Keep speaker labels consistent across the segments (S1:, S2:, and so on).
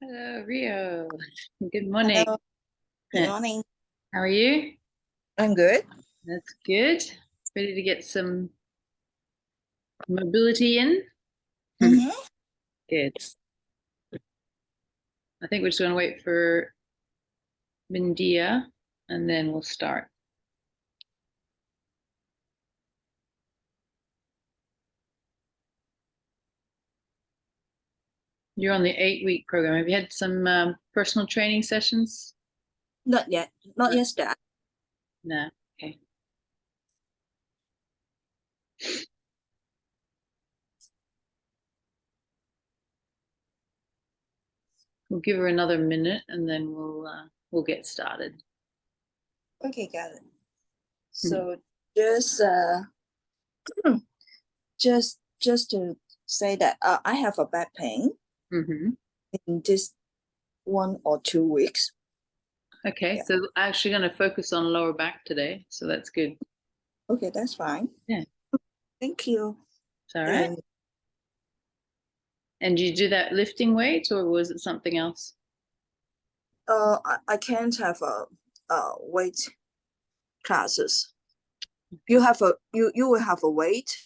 S1: Hello, Rio. Good morning.
S2: Hello, good morning.
S1: How are you?
S2: I'm good.
S1: That's good. Ready to get some mobility in?
S2: Mm-hmm.
S1: Good. I think we're just going to wait for Mindia and then we'll start. You're on the 8-week program. Have you had some personal training sessions?
S2: Not yet. Not yesterday.
S1: No. Okay. We'll give her another minute and then we'll get started.
S2: Okay, got it.
S1: Mhm.
S2: So just to say that I have a back pain
S1: Mhm.
S2: in this 1 or 2 weeks.
S1: Okay,
S2: Yeah.
S1: so I'm actually going to focus on lower back today, so that's good.
S2: Okay, that's fine.
S1: Yeah,
S2: Thank you.
S1: it's all right.
S2: And
S1: And did you do that lifting weights or was it something else?
S2: I can't have a weight classes. You will have a weight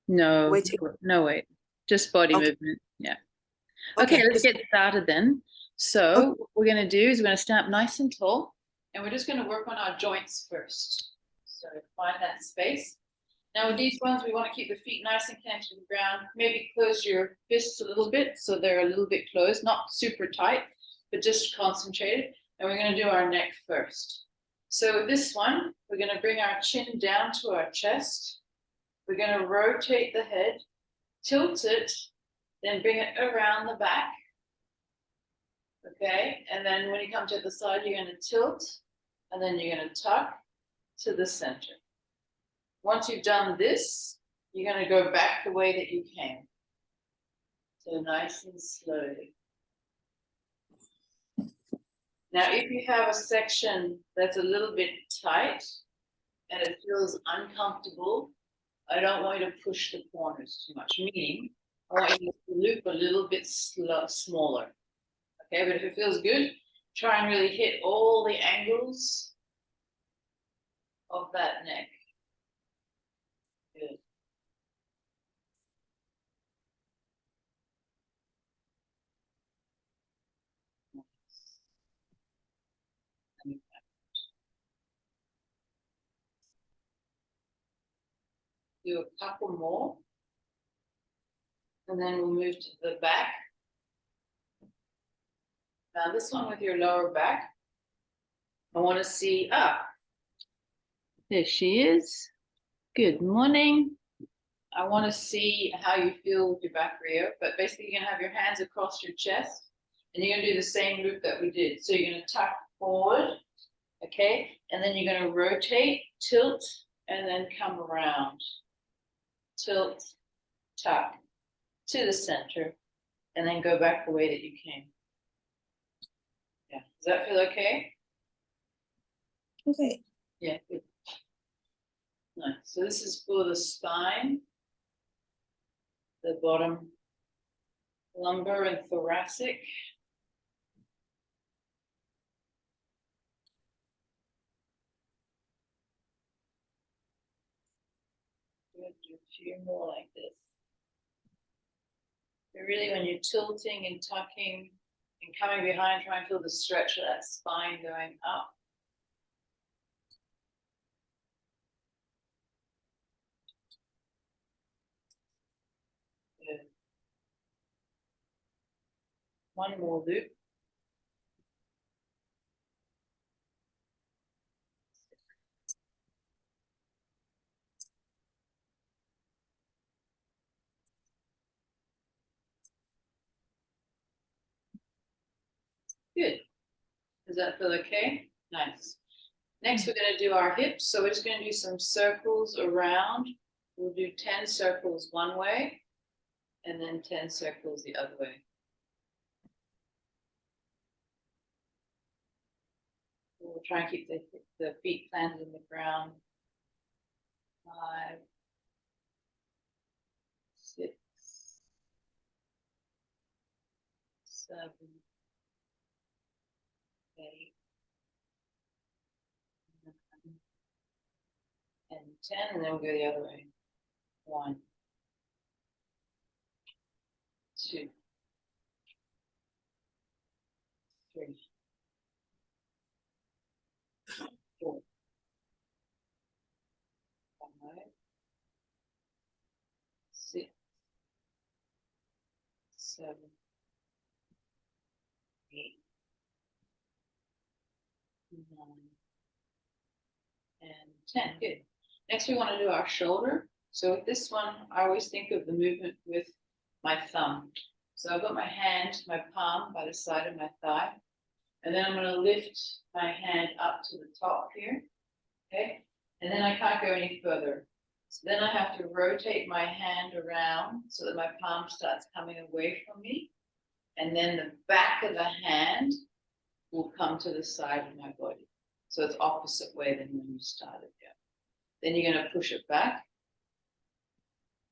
S1: No,
S2: weight.
S1: no weight, just body
S2: Okay,
S1: movement. Yeah. Okay,
S2: okay.
S1: let's
S2: It's
S1: get started then.
S2: okay.
S1: So what we're going to do is we're going to stand up nice and tall and we're just going to work on our joints first. So find that space. Now with these ones, we want to keep the feet nice and connected to the ground. Maybe close your fists a little bit so they're a little bit closed, not super tight, but just concentrated. And we're going to do our neck first. So with this one, we're going to bring our chin down to our chest. We're going to rotate the head, tilt it, then bring it around the back. Okay, and then when you come to the side, you're going to tilt, and then you're going to tuck to the center. Once you've done this, you're going to go back the way that you came. So nice and slowly. Now, if you have a section that's a little bit tight and it feels uncomfortable, I don't want you to push the corners too much, meaning I want you to loop a little bit smaller. Okay, but if it feels good, try and really hit all the angles of that neck. Good. Do a couple more, and then we'll move to the back. Now this one with your lower back, I want to see, there she is. Good morning. I want to see how you feel with your back, Rio, but basically you're going to have your hands across your chest, and you're going to do the same loop that we did. So you're going to tuck forward, okay, and then you're going to rotate, tilt, and then come around. Tilt, tuck to the center, and then go back the way that you came. Yeah, does that feel okay?
S2: Okay.
S1: Yeah, good. Nice. So this is for the spine, the bottom lumbar and thoracic. Do a few more like this. But really, when you're tilting and tucking and coming behind, try and feel the stretch of that spine going up. Good. One more loop. Good. Does that feel okay? Nice. Next, we're going to do our hips. So we're just going to do some circles around. We'll do 10 circles one way and then 10 circles the other way. We'll try and keep the feet planted in the ground. 5, 6, 7, 8, 9, and 10, and then we'll go the other way. 1, 2, 3, 4, 5, 6, 7, 8, 9, and 10. Good. Next, we want to do our shoulder. So with this one, I always think of the movement with my thumb. So I've got my hand, my palm by the side of my thigh, and then I'm going to lift my hand up to the top here, okay? And then I can't go any further. So then I have to rotate my hand around so that my palm starts coming away from me, and then the back of the hand will come to the side of my body. So it's opposite way than when you started here. Then you're going to push it back,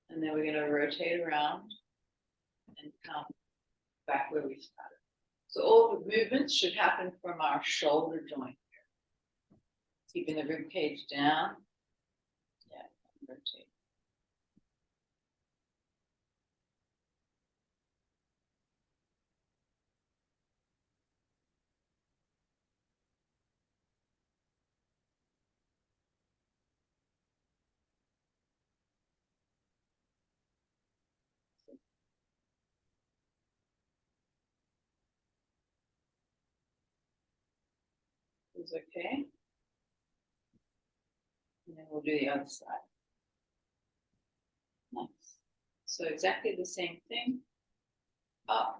S1: and then we're going to rotate around and come back where we started. So all the movements should happen from our shoulder joint here. Keeping the rib cage down. Yeah, rotate. Is okay. And then we'll do the other side. Nice. So exactly the same thing. Up.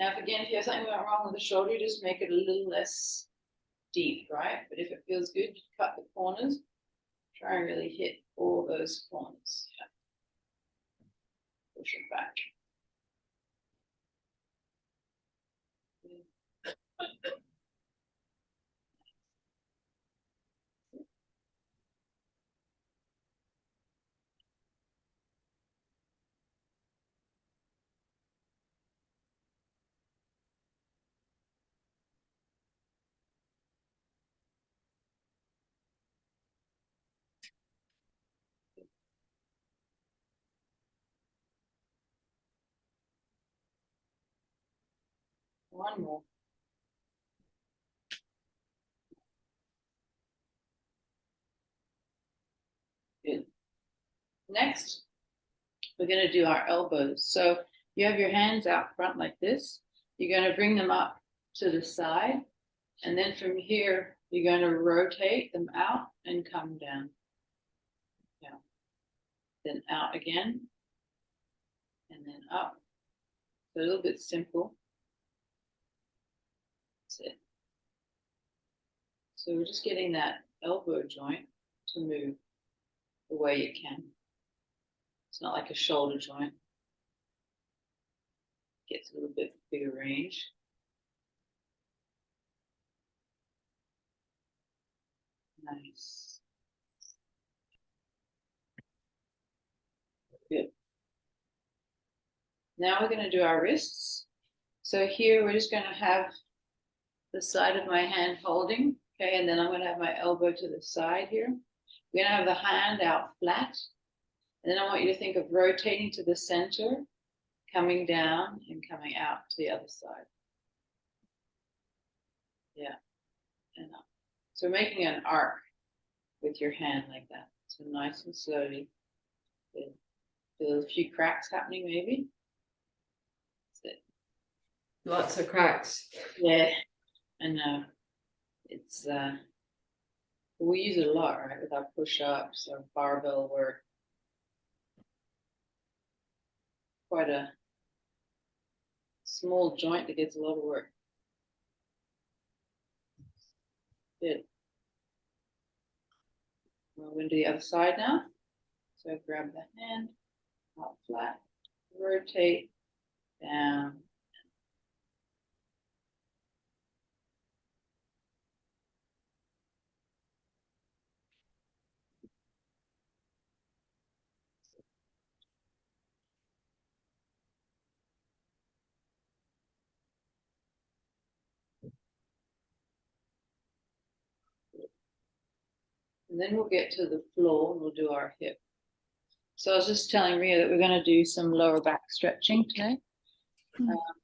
S1: Now, if you have something went wrong with the shoulder, you just make it a little less deep, right? But if it feels good, cut the corners. Try and really hit all those corners. Yeah. Push it back. One more. Good. Next, we're going to do our elbows. So you have your hands out front like this. You're going to bring them up to the side. And then from here, you're going to rotate them out and come down. Yeah. Then out again. And then up. So a little bit simple. That's it. So we're just getting that elbow joint to move the way you can. It's not like a shoulder joint. Gets a little bit bigger range. Nice. Good. Now we're going to do our wrists. So here we're just going to have the side of my hand holding, okay, and then I'm going to have my elbow to the side here. We're going to have the hand out flat, and then I want you to think of rotating to the center, coming down and coming out to the other side. Yeah, and up. So making an arc with your hand like that. So nice and slowly. Feel a few cracks happening maybe. That's it.
S3: Lots of cracks.
S1: Yeah, I know. It's we use it a lot, right? With our push-ups or barbell work. Quite a small joint that gets a lot of work. Good. We're going to do the other side now. So grab the hand, out flat, rotate, down. And then we'll get to the floor and we'll do our hip. So I was just telling Ria that we're going to do some lower back stretching today.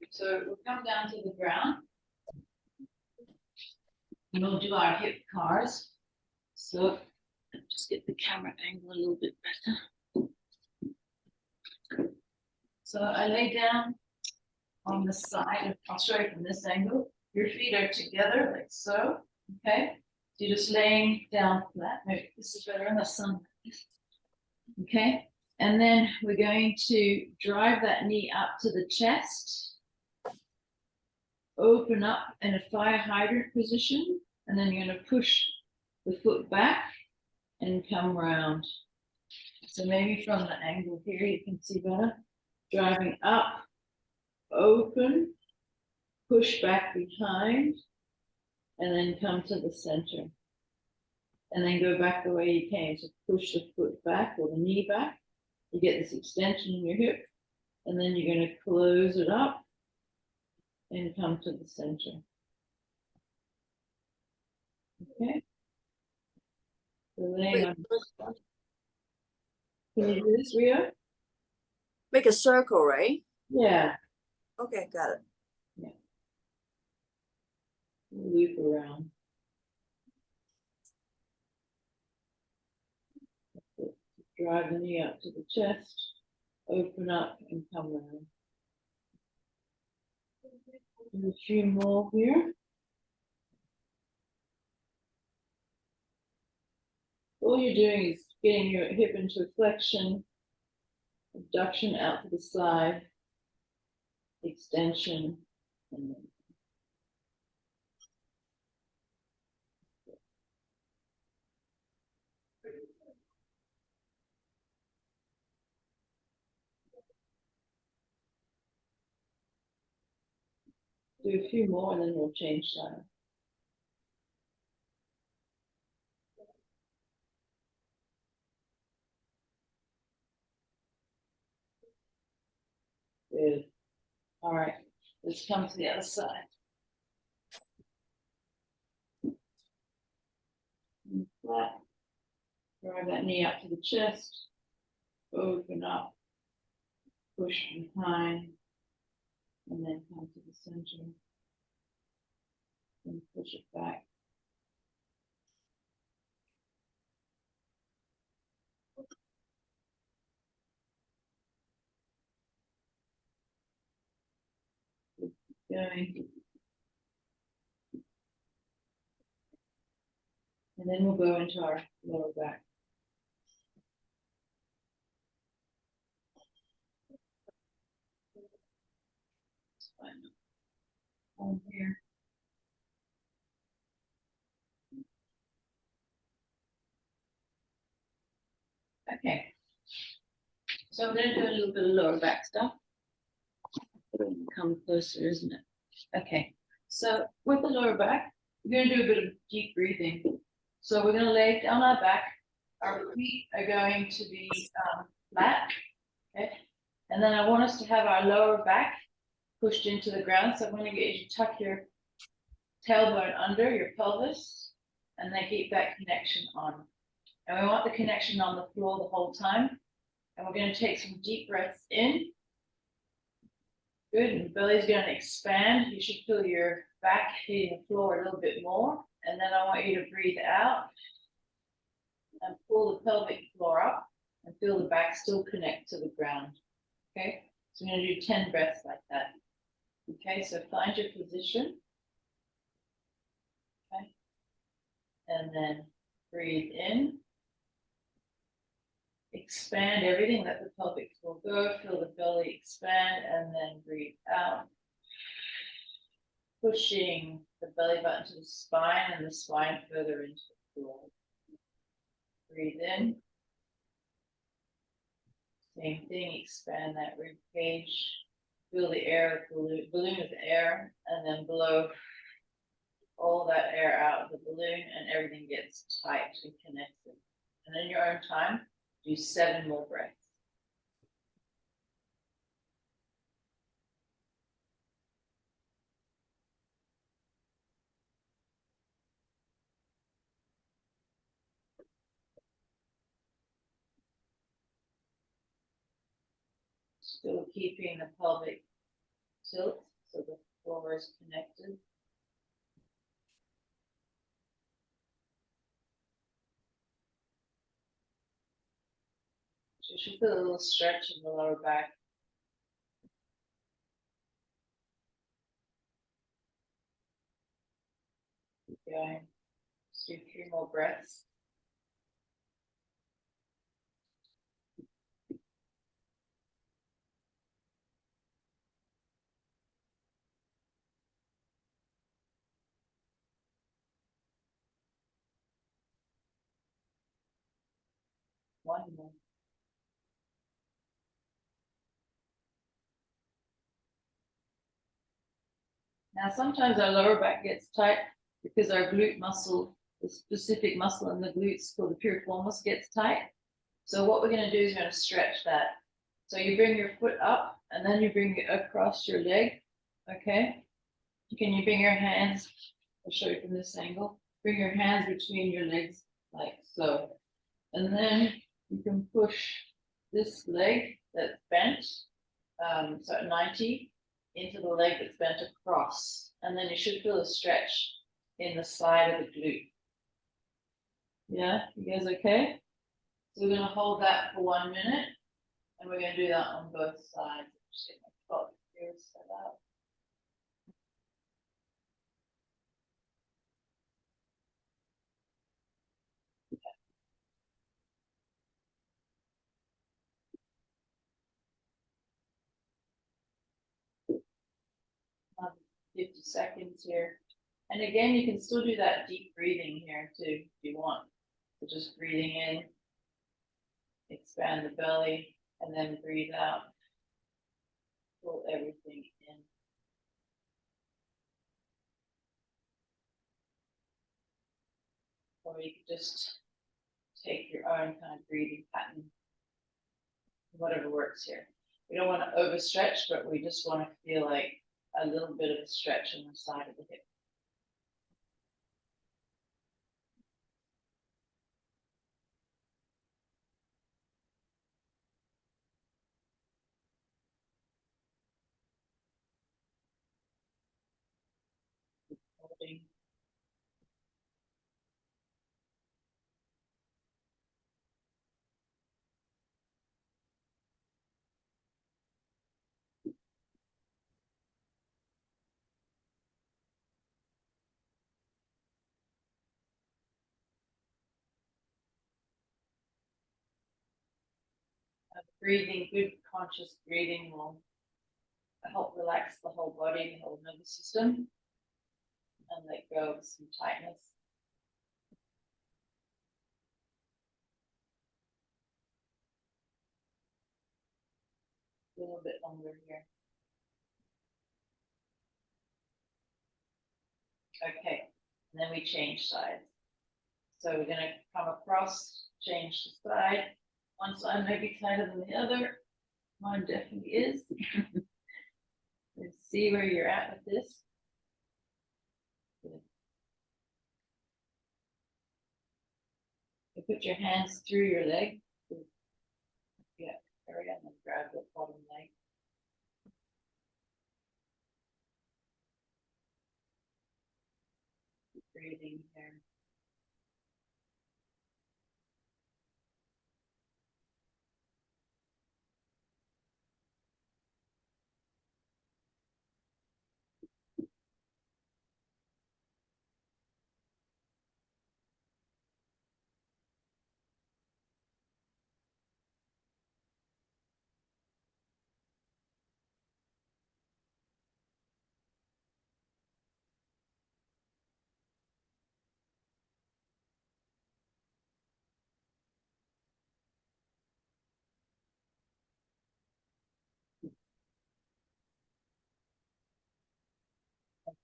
S1: So we'll come down to the ground. And we'll do our hip cars. So just get the camera angle a little bit better. So I lay down on the side. I'll show you from this angle. Your feet are together like so. Okay. So you're just laying down flat. Maybe this is better in the sun. Okay. And then we're going to drive that knee up to the chest. Open up in a fire hydrant position. And then you're going to push the foot back and come round. So maybe from the angle here, you can see better. Driving up, open, push back behind, and then come to the center. And then go back the way you came. So push the foot back or the knee back. You get this extension in your hip. And then you're going to close it up and come to the center. Okay. So laying on. Can you do this, Rio?
S2: Make a circle, right?
S1: Yeah.
S2: Okay, got it.
S1: Loop around. Drive the knee up to the chest, open up and come around. Do a few more here. All you're doing is getting your hip into flexion, abduction out to the side, extension, and then do a few more and then we'll change side. Good. All right, let's come to the other side. And flat. Drive that knee up to the chest. Open up. Push behind. And then come to the center. And push it back. Going. And then we'll go into our lower back. On here. Okay. So I'm going to do a little bit of lower back stuff. Come closer, isn't it? Okay. So with the lower back, we're going to do a bit of deep breathing. So we're going to lay down our back. Our feet are going to be flat. Okay. And then I want us to have our lower back pushed into the ground. So I'm going to get you to tuck your tailbone under your pelvis and then keep that connection on. And we want the connection on the floor the whole time. And we're going to take some deep breaths in. Good, and the belly's going to expand. You should feel your back hitting the floor a little bit more. And then I want you to breathe out and pull the pelvic floor up and feel the back still connect to the ground. Okay, so we're going to do 10 breaths like that. Okay, so find your position. Okay, and then breathe in. Expand everything, let the pelvic floor go, feel the belly expand, and then breathe out. Pushing the belly button to the spine and the spine further into the floor. Breathe in. Same thing, expand that rib cage. Feel the air, balloon with air, and then blow all that air out of the balloon and everything gets tight and connected. And in your own time, do 7 more breaths. Still keeping the pelvic tilt so the floor is connected. So you should feel a little stretch in the lower back. Keep going. Just do 3 more breaths. One more. Now, sometimes our lower back gets tight because our glute muscle, the specific muscle in the glutes called the piriformis, gets tight. So what we're going to do is we're going to stretch that. So you bring your foot up and then you bring it across your leg. Okay. Can you bring your hands? I'll show you from this angle. Bring your hands between your legs like so. And then you can push this leg that's bent, so at 90, into the leg that's bent across. And then you should feel a stretch in the side of the glute. Yeah, you guys okay? So we're going to hold that for 1 minute. And we're going to do that on both sides. Just get my foot here set up. Another 50 seconds here. And again, you can still do that deep breathing here too, if you want. So just breathing in, expand the belly, and then breathe out. Pull everything in. Or you could just take your own kind of breathing pattern, whatever works here. We don't want to overstretch, but we just want to feel like a little bit of a stretch on the side of the hip. Holding. Breathing, good conscious breathing will help relax the whole body, the whole nervous system, and let go of some tightness. A little bit longer here. Okay, and then we change sides. So we're going to come across, change the side. One side may be tighter than the other. Mine definitely is. Let's see where you're at with this. Good. You put your hands through your leg. Yeah, area, and then grab the bottom leg. Breathing here.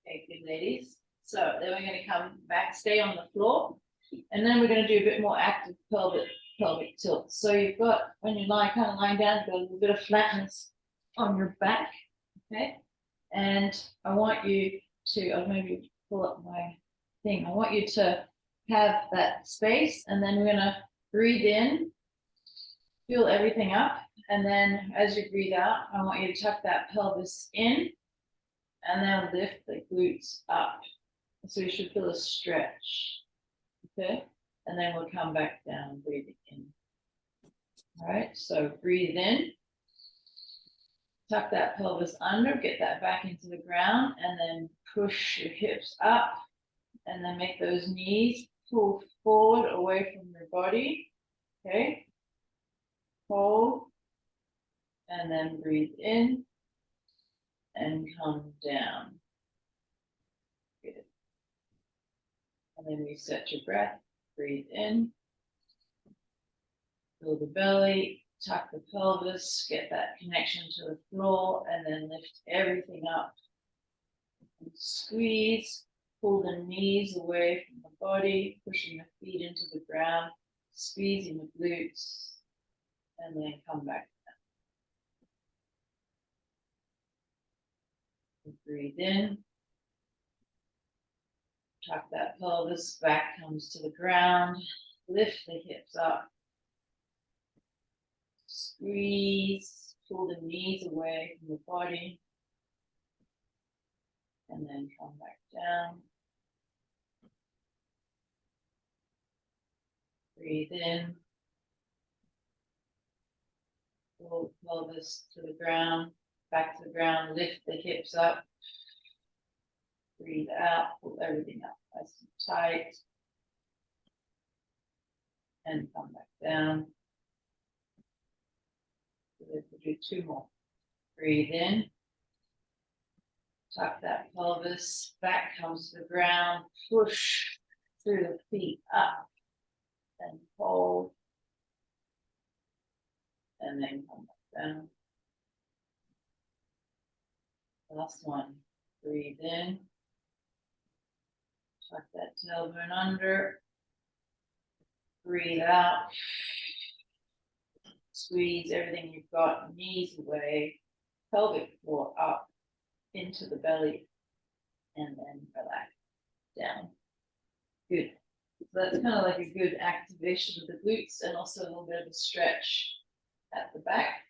S1: Okay, good ladies. So then we're going to come back, stay on the floor, and then we're going to do a bit more active pelvic tilt. So you've got, when you lie, kind of lying down, you've got a little bit of flatness on your back, okay? And I want you to, I'll maybe pull up my thing. I want you to have that space, and then we're going to breathe in Fill everything up, and then as you breathe out, I want you to tuck that pelvis in, and then lift the glutes up. So you should feel a stretch, okay? And then we'll come back down, breathing in. All right, so breathe in, tuck that pelvis under, get that back into the ground, and then push your hips up, and then make those knees pull forward away from your body, okay? Hold, and then breathe in, and come down. Good. And then reset your breath, breathe in, fill the belly, tuck the pelvis, get that connection to the floor, and then lift everything up. And squeeze, pull the knees away from the body, pushing the feet into the ground, squeezing the glutes, and then come back down. Breathe in, tuck that pelvis, back comes to the ground, lift the hips up, squeeze, pull the knees away from the body, and then come back down. Breathe in, pull the pelvis to the ground, back to the ground, lift the hips up. Breathe out, pull everything up nice and tight. And come back down. We'll do two more. Breathe in. Tuck that pelvis, back comes to the ground, push through the feet up, and hold. And then come back down. Last one. Breathe in. Tuck that tailbone under. Breathe out. Squeeze everything you've got, knees away, pelvic floor up into the belly, and then relax down. Good. So that's kind of like a good activation of the glutes and also a little bit of a stretch at the back.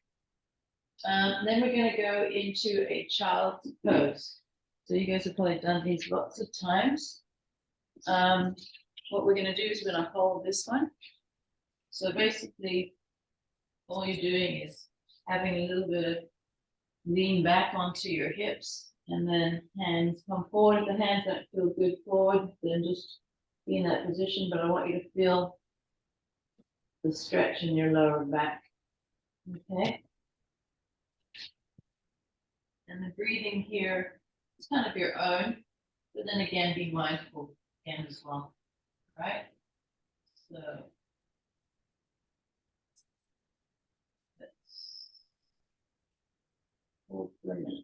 S1: Then we're going to go into a child's pose. So you guys have probably done these lots of times. What we're going to do is we're going to hold this one. So basically, all you're doing is having a little bit of lean back onto your hips, and then hands come forward. If the hands don't feel good forward, then just be in that position, but I want you to feel the stretch in your lower back. Okay? And the breathing here is kind of your own, but then again, be mindful again as well. Right? So let's hold for a minute.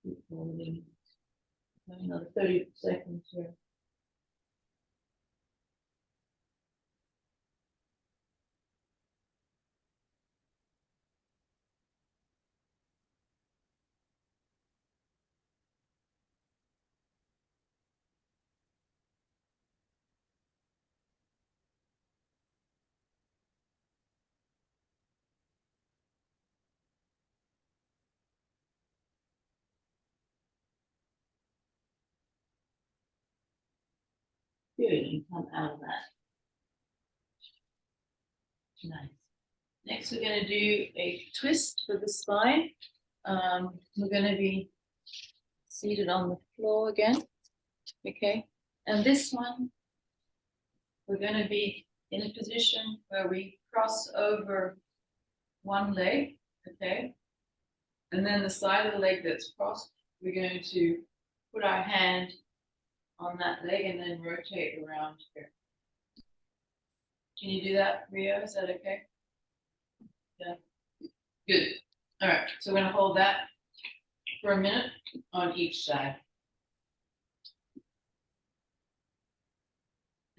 S1: Keep holding. Another 30 seconds here. Good, and come out of that. Nice. Next, we're going to do a twist for the spine. We're going to be seated on the floor again. Okay. And this one, we're going to be in a position where we cross over one leg. Okay. And then the side of the leg that's crossed, we're going to put our hand on that leg and then rotate around here. Can you do that, Rio? Is that okay? Yeah. Good. All right, so we're gonna hold that for a minute on each side.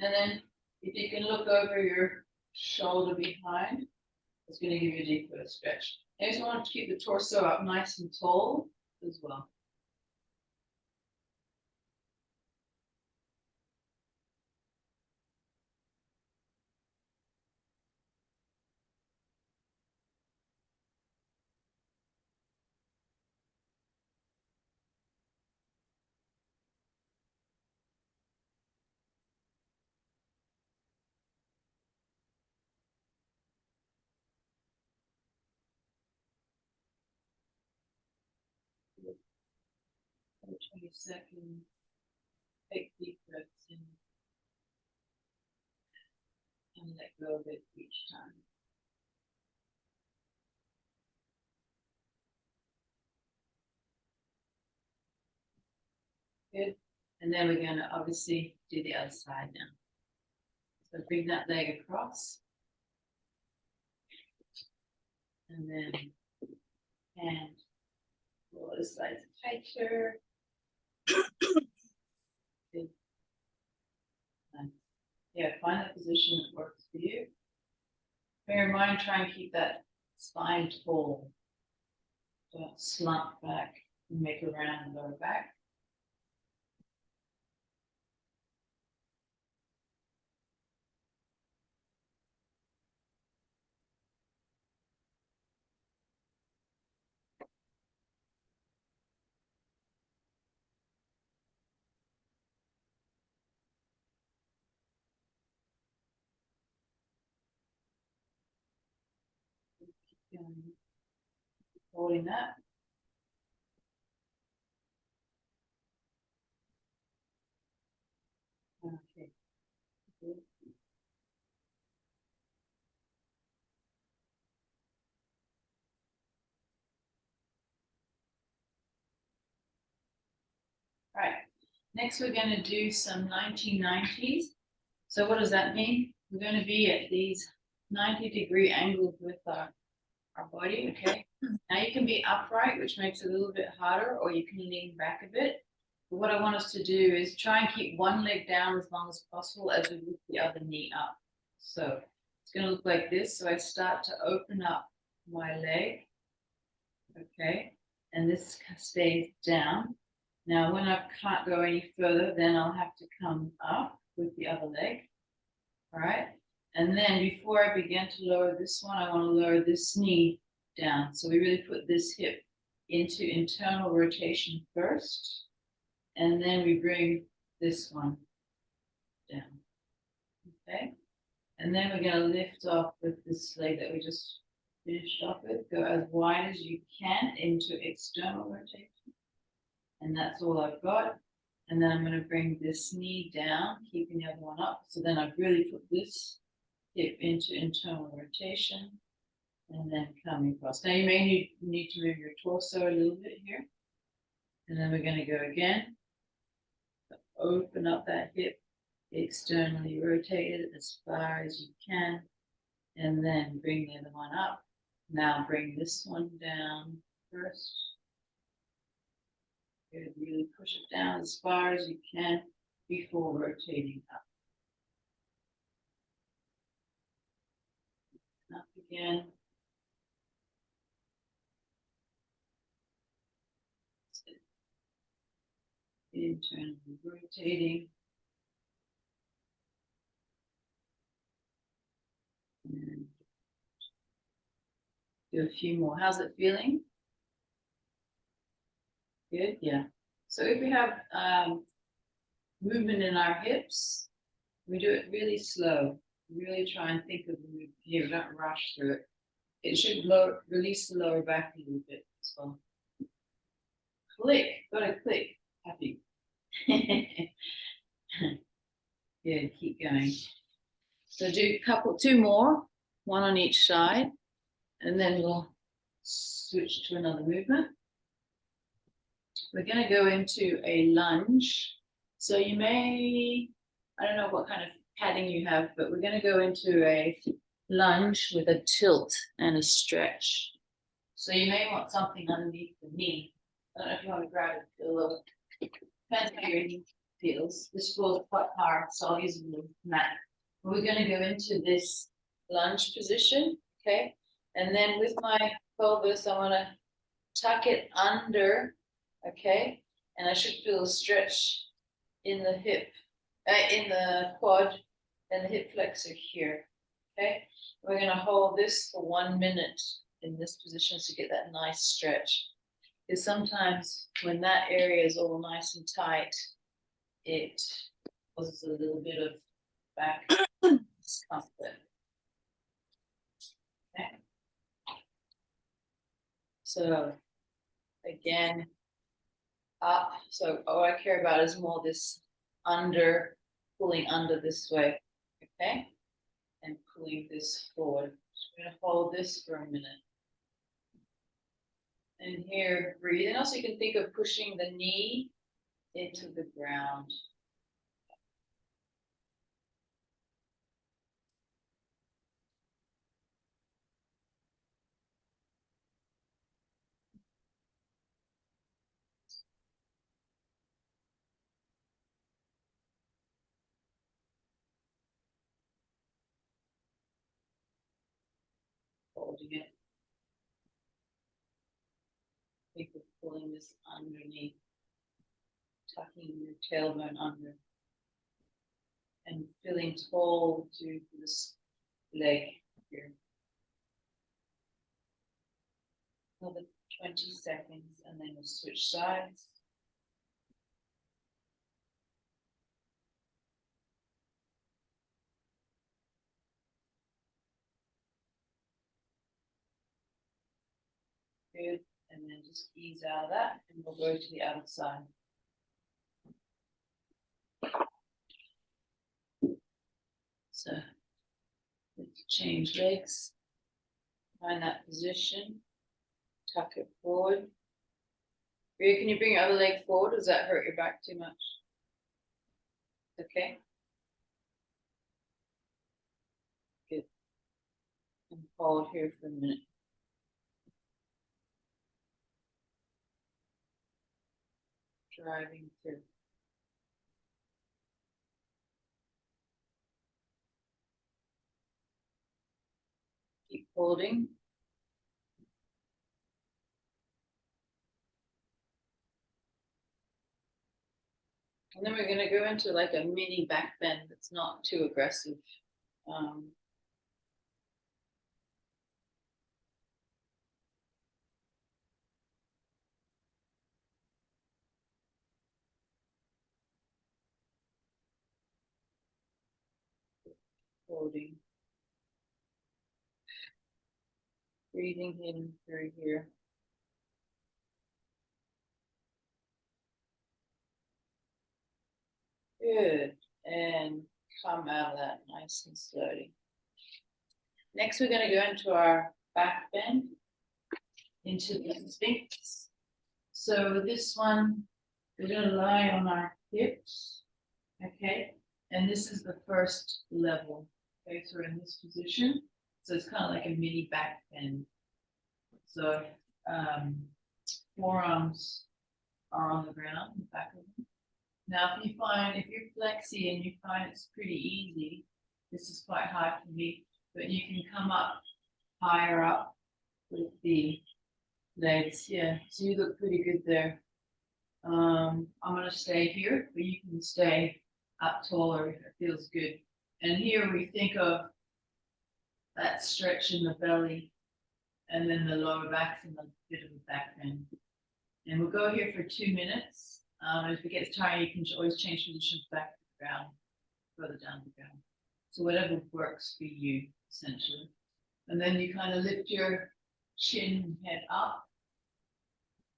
S1: And then if you can look over your shoulder behind, it's gonna give you a deeper stretch. I just want to keep the torso up nice and tall as well. For 20 seconds. Take deep breaths in and let go of it each time. Good. And then we're going to obviously do the other side now. So bring that leg across. And then hand pull this side tighter. Good. Nice. Yeah, find a position that works for you. Bear in mind, try and keep that spine tall. Don't slump back and make a round lower back. Keep going. Holding that. Okay. Good. All right. Next, we're going to do some 1990s. So what does that mean? We're going to be at these 90-degree angles with our body, okay? Now you can be upright, which makes it a little bit harder, or you can lean back a bit. But what I want us to do is try and keep one leg down as long as possible as we lift the other knee up. So it's going to look like this. So I start to open up my leg, okay? And this stays down. Now, when I can't go any further, then I'll have to come up with the other leg, all right? And then before I begin to lower this one, I want to lower this knee down. So we really put this hip into internal rotation first, and then we bring this one down, okay? And then we're going to lift off with this leg that we just finished off with. Go as wide as you can into external rotation. And that's all I've got. And then I'm going to bring this knee down, keeping the other one up. So then I've really put this hip into internal rotation and then coming across. Now you may need to move your torso a little bit here. And then we're going to go again. Open up that hip, externally rotate it as far as you can. And then bring the other one up. Now bring this one down first. Really push it down as far as you can before rotating up. Up again. Internally rotating. And do a few more. How's it feeling? Good, yeah. So if we have movement in our hips, we do it really slow. Really try and think of the movement here. Don't rush through it. It should release the lower back a little bit as well. Click, got to click. Happy. Good, keep going. So do two more, one on each side, and then we'll switch to another movement. We're going to go into a lunge. So you may, I don't know what kind of padding you have, but we're going to go into a lunge with a tilt and a stretch. So you may want something underneath the knee. I don't know if you want to grab it, feel a little. Depends how your knee feels. This feels quite hard, so I'll use a little mat. We're going to go into this lunge position, okay? And then with my pelvis, I want to tuck it under, okay? And I should feel a stretch in the hip, in the quad and the hip flexor here, okay? We're going to hold this for 1 minute in this position to get that nice stretch. Because sometimes when that area is all nice and tight, it causes a little bit of back discomfort. Okay. So again, up. So all I care about is more this under, pulling under this way, okay? And pulling this forward. So we're gonna hold this for a minute. And here, breathe. And also you can think of pushing the knee into the ground. Holding it. Think of pulling this underneath, tucking your tailbone under, and feeling tall to this leg here. Another 20 seconds, and then we'll switch sides. Good, and then just ease out of that, and we'll go to the other side. So let's change legs, find that position, tuck it forward. Rhea, can you bring your other leg forward? Does that hurt your back too much? Okay. Good. And hold here for a minute. Driving through. Keep holding. And then we're going to go into like a mini back bend that's not too aggressive. Holding. Breathing in through here. Good. And come out of that nice and slowly. Next, we're going to go into our back bend, into the Sphinx. So this one, we're going to lie on our hips, okay? And this is the first level, okay? So we're in this position. So it's kind of like a mini back bend. So forearms are on the ground, the back of them. Now, if you're flexy and you find it's pretty easy, this is quite hard for me, but you can come up higher up with the legs. Yeah, so you look pretty good there. I'm going to stay here, but you can stay up taller if it feels good. And here we think of that stretch in the belly, and then the lower back's in a bit of a back bend. And we'll go here for 2 minutes. If it gets tired, you can always change positions back to the ground, further down the ground. So whatever works for you, essentially. And then you kind of lift your chin and head up.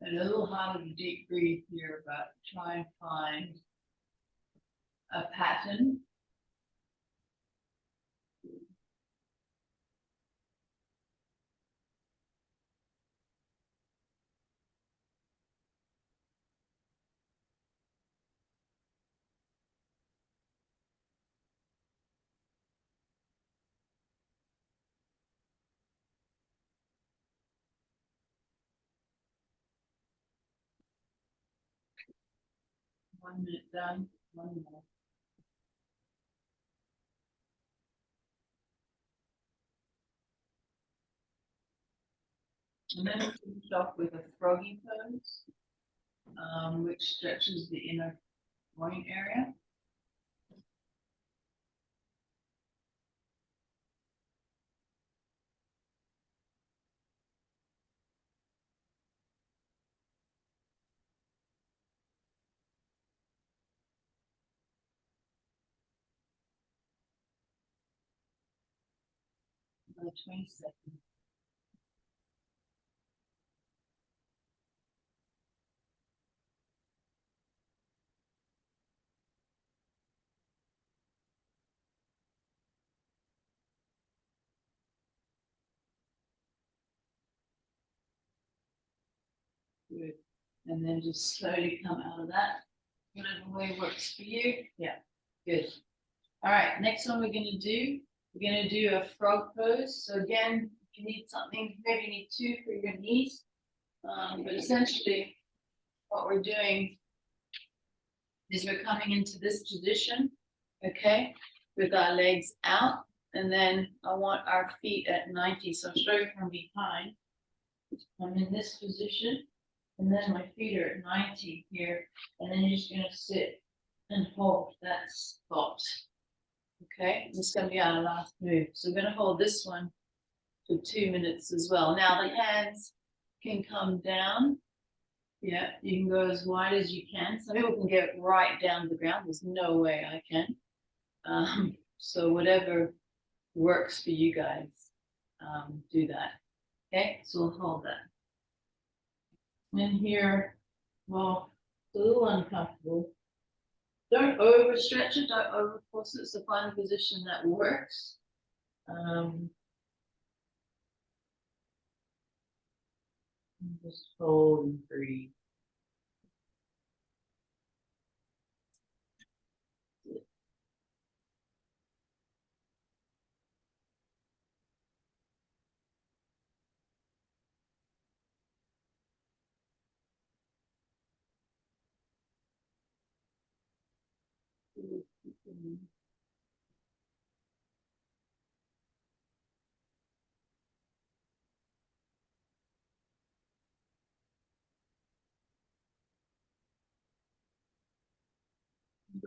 S1: And a little harder to deep breathe here, but try and find a pattern. 1 minute done, one more. And then we finish off with a froggy pose, which stretches the inner groin area. Another 20 seconds. Good. And then just slowly come out of that. Whatever way works for you. Yeah, good. All right, next one we're gonna do a frog pose. So again, if you need something, maybe you need two for your knees. But essentially what we're doing is we're coming into this position, okay, with our legs out. And then I want our feet at 90. So I'm starting from behind. I'm in this position. And then my feet are at 90 here. And then you're just gonna sit and hold that spot. Okay, this is gonna be our last move. So we're gonna hold this one for 2 minutes as well. Now the hands can come down. Yeah, you can go as wide as you can. Some people can get right down to the ground. There's no way I can. So whatever works for you guys, do that. Okay, so we'll hold that. In here, well, it's a little uncomfortable. Don't overstretch it, don't overforce it. So find a position that works. Just hold and breathe.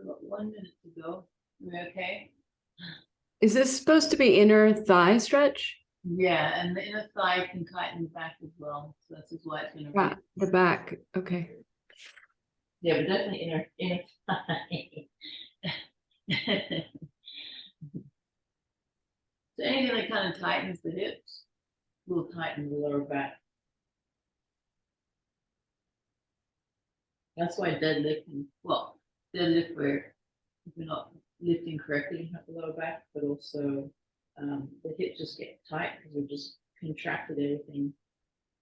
S1: About 1 minute to go. Are we okay?
S3: Is this supposed to be inner thigh stretch?
S1: Yeah, and the inner thigh can tighten back as well. So that's just why it's gonna
S3: Yeah, the back. Okay.
S1: Yeah, but definitely inner thigh. So anything that kind of tightens the hips will tighten the lower back. That's why deadlifting, well, deadlift where if you're not lifting correctly, you have the lower back, but also the hips just get tight because we've just contracted everything.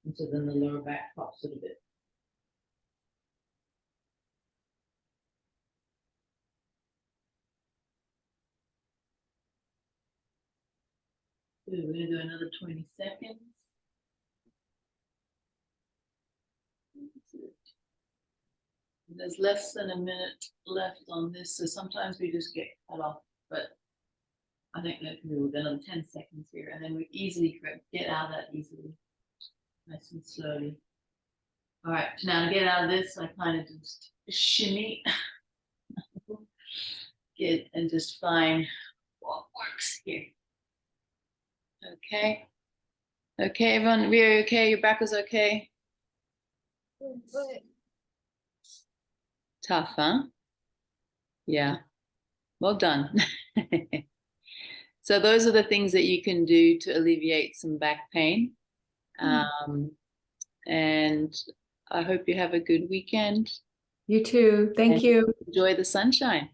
S1: And so then the lower back pops it a bit. Good, we're gonna do another 20 seconds. There's less than a minute left on this, so sometimes we just get cut off, but I think that we will do another 10 seconds here, and then we easily get out of that easily, nice and slowly. All right, now to get out of this, I kind of just shimmy, get and just find what works here. Okay. Okay, everyone, we're okay. Your back was okay. Tough, huh? Yeah. Well done. So those are the things that you can do to alleviate some back pain. And I hope you have a good weekend.
S3: You too. Thank you.
S1: Enjoy the sunshine.